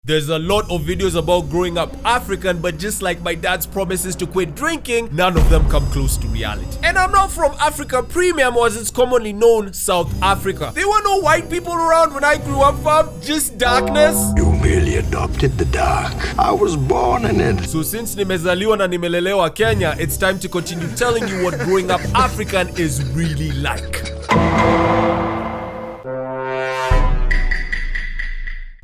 There's a lot of videos about growing up African, but just like my dad's promises to quit drinking, none of them come close to reality. And I'm not from Africa Premium, or as it's commonly known, South Africa. There were no white people around when I grew up, fam. Just darkness. You merely adopted the dark. I was born in it. So since nimezaliwa na nimelelewa Kenya, it's time to continue telling you what growing up African is really like.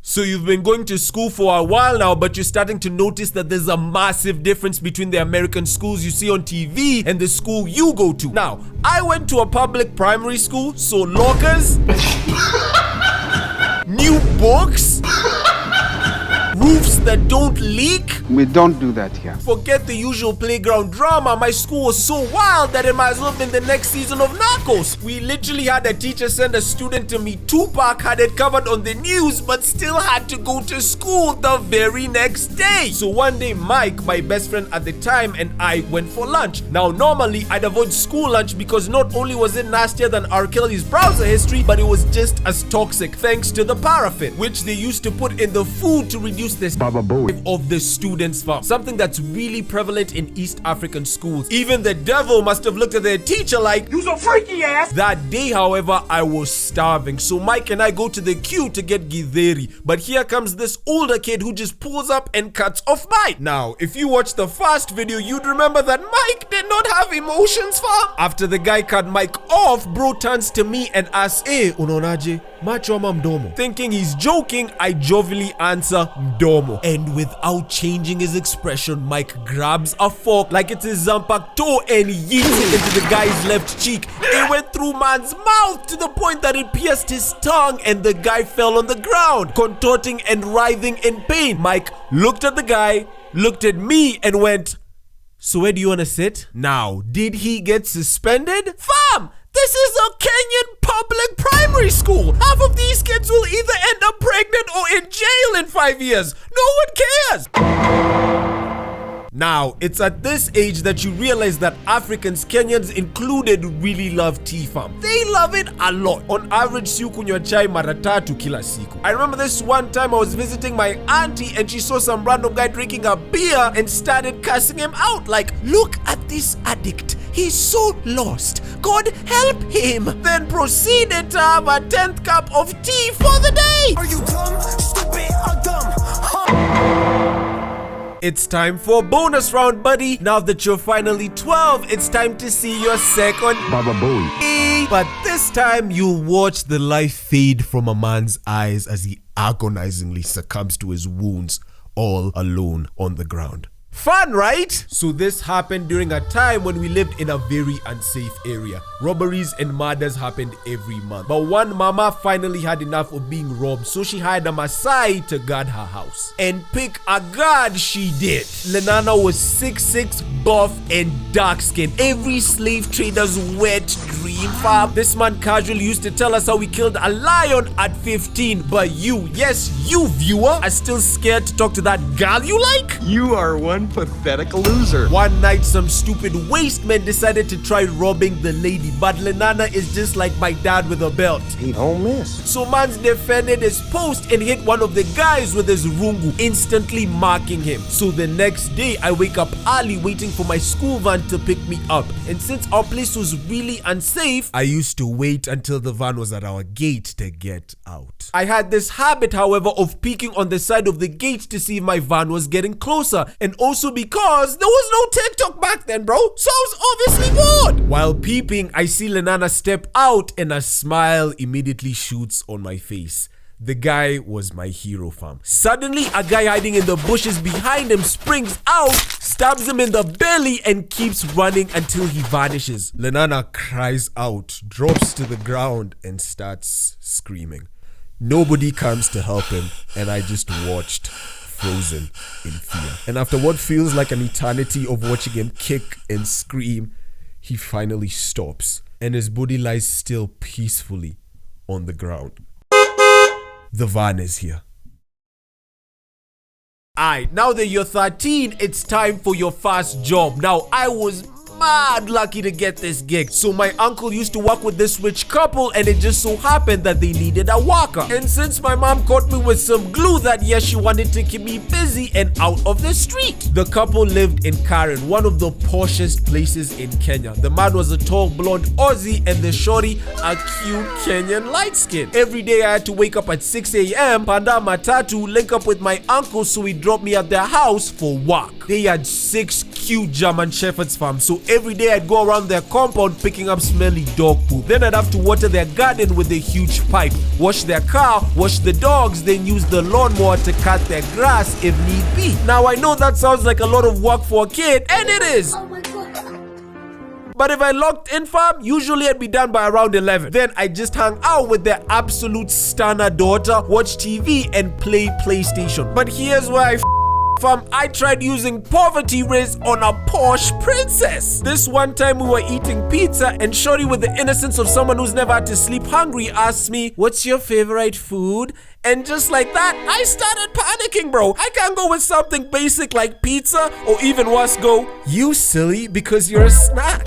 So you've been going to school for a while now, but you're starting to notice that there's a massive difference between the American schools you see on TV and the school you go to. Now, I went to a public primary school, so lockers, new books, roofs that don't leak. We don't do that here. Forget the usual playground drama. My school was so wild that it might as well have been the next season of Narcos. We literally had a teacher send a student to meet Tupac, had it covered on the news, but still had to go to school the very next day. So one day, Mike, my best friend at the time, and I went for lunch. Now, normally, I'd avoid school lunch because not only was it nastier than R. Kelly's browser history, but it was just as toxic thanks to the paraffin, which they used to put in the food to reduce the Baba Bowie of the students' farm. Something that's really prevalent in East African schools. Even the devil must have looked at their teacher like, "You so freaky ass." That day, however, I was starving. So Mike and I go to the queue to get githeri. But here comes this older kid who just pulls up and cuts off Mike. Now, if you watch the first video, you'd remember that Mike did not have emotions, fam. After the guy cut Mike off, bro turns to me and asks, "Hey, unaonaje? Macho ama mdomo?" Thinking he's joking, I jovially answer, "Mdomo." And without changing his expression, Mike grabs a fork like it's his Zampacto and yeets it into the guy's left cheek. It went through man's mouth to the point that it pierced his tongue and the guy fell on the ground, contorting and writhing in pain. Mike looked at the guy, looked at me and went, "So where do you want to sit?" Now, did he get suspended? Fam! This is a Kenyan public primary school. Half of these kids will either end up pregnant or in jail in 5 years. No one cares. Now, it's at this age that you realize that Africans, Kenyans included, really love tea, fam. They love it a lot. On average, si ukunywa chai mara tatu kila siku. I remember this one time I was visiting my auntie and she saw some random guy drinking a beer and started cussing him out like, "Look at this addict. He's so lost. God help him." Then proceeded to have a 10th cup of tea for the day. Are you dumb, stupid, or dumb? It's time for a bonus round, buddy. Now that you're finally 12, it's time to see your second Baba Bowie. But this time, you'll watch the life fade from a man's eyes as he agonizingly succumbs to his wounds, all alone on the ground. Fun, right? So this happened during a time when we lived in a very unsafe area. Robberies and murders happened every month. But one mama finally had enough of being robbed, so she hired a Maasai to guard her house. And pick a guard she did. Lenana was 6'6", buff and dark-skinned. Every slave trader's wet dream, fam. This man casually used to tell us how he killed a lion at 15. But you, yes, you viewer, are still scared to talk to that girl you like? You are one pathetic loser. One night, some stupid waste men decided to try robbing the lady, but Lenana is just like my dad with a belt. He don't miss. So Mans defended his post and hit one of the guys with his rungu, instantly marking him. So the next day, I wake up early waiting for my school van to pick me up. And since our place was really unsafe, I used to wait until the van was at our gate to get out. I had this habit, however, of peeking on the side of the gate to see if my van was getting closer, and also because there was no TikTok back then, bro, so I was obviously bored. While peeping, I see Lenana step out and a smile immediately shoots on my face. The guy was my hero, fam. Suddenly, a guy hiding in the bushes behind him springs out, stabs him in the belly, and keeps running until he vanishes. Lenana cries out, drops to the ground, and starts screaming. Nobody comes to help him, and I just watched, frozen in fear. And after what feels like an eternity of watching him kick and scream, he finally stops, and his body lies still peacefully on the ground. The van is here. Alright, now that you're 13, it's time for your first job. Now, I was mad lucky to get this gig. So my uncle used to work with this rich couple, and it just so happened that they needed a walker. And since my mom caught me with some glue that year, she wanted to keep me busy and out of the street. The couple lived in Karen, one of the poshest places in Kenya. The man was a tall blonde Aussie and the shorty a cute Kenyan light skin. Every day I had to wake up at 6 a.m., panda matatu, link up with my uncle so he dropped me at their house for work. They had 6 cute German Shepherds farms, so every day I'd go around their compound picking up smelly dog poop. Then I'd have to water their garden with a huge pipe, wash their car, wash the dogs, then use the lawnmower to cut their grass if need be. Now I know that sounds like a lot of work for a kid, and it is. But if I logged in, fam, usually I'd be done by around 11. Then I just hang out with their absolute stunner daughter, watch TV, and play PlayStation. But here's where fam, I tried using poverty race on a posh princess. This one time we were eating pizza and shorty, with the innocence of someone who's never had to sleep hungry, asked me, "What's your favorite food?" And just like that, I started panicking, bro. I can't go with something basic like pizza, or even worse, go, "You silly because you're a snack."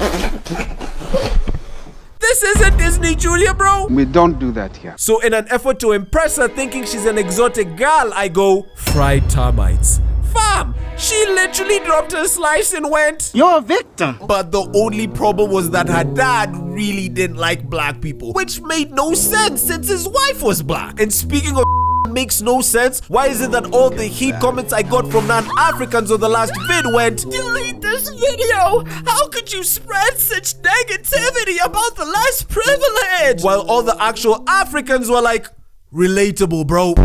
This isn't Disney, Julia, bro. We don't do that here. So in an effort to impress her, thinking she's an exotic girl, I go, "Fried termites." Fam, she literally dropped her slice and went, "You're a victim." But the only problem was that her dad really didn't like black people, which made no sense since his wife was black. And speaking of makes no sense, why is it that all the hate comments I got from non-Africans on the last vid went, "Delete this video, how could you spread such negativity about the less privileged?" While all the actual Africans were like, "Relatable, bro."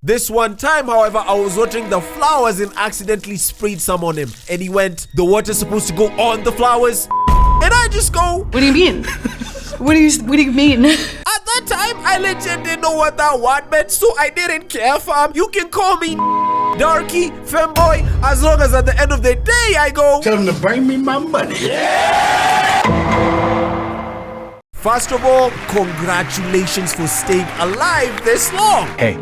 This one time, however, I was watering the flowers and accidentally sprayed some on him. And he went, "The water's supposed to go on the flowers?" And I just go, "What do you mean? What do you mean?" At that time, I legit didn't know what that word meant, so I didn't care, fam. You can call me darky, femboy, as long as at the end of the day I go, Tell them to bring me my money. First of all, congratulations for staying alive this long. Hey,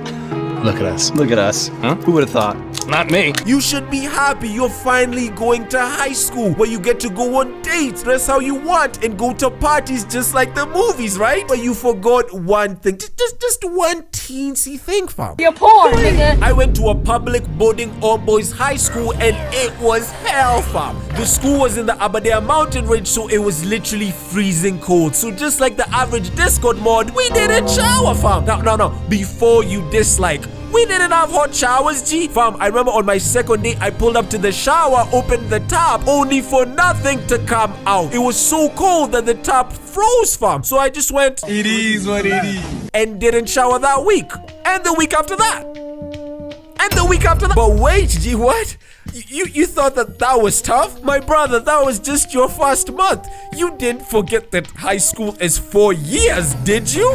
look at us. Look at us. Huh? Who would have thought? Not me. You should be happy you're finally going to high school, where you get to go on dates, dress how you want, and go to parties just like the movies, right? But you forgot one thing, just one teensy thing, fam. You're poor, nigga. I went to a public boarding all boys high school, and it was hell, fam. The school was in the Aberdare mountain range, so it was literally freezing cold. So just like the average Discord mod, we didn't shower, fam. Now, before you dislike, we didn't have hot showers, G. Fam, I remember on my second day, I pulled up to the shower, opened the tap, only for nothing to come out. It was so cold that the tap froze, fam. So I just went, "It is what it is," and didn't shower that week. And the week after that. And the week after that. But wait, G, what? You thought that was tough? My brother, that was just your first month. You didn't forget that high school is 4 years, did you?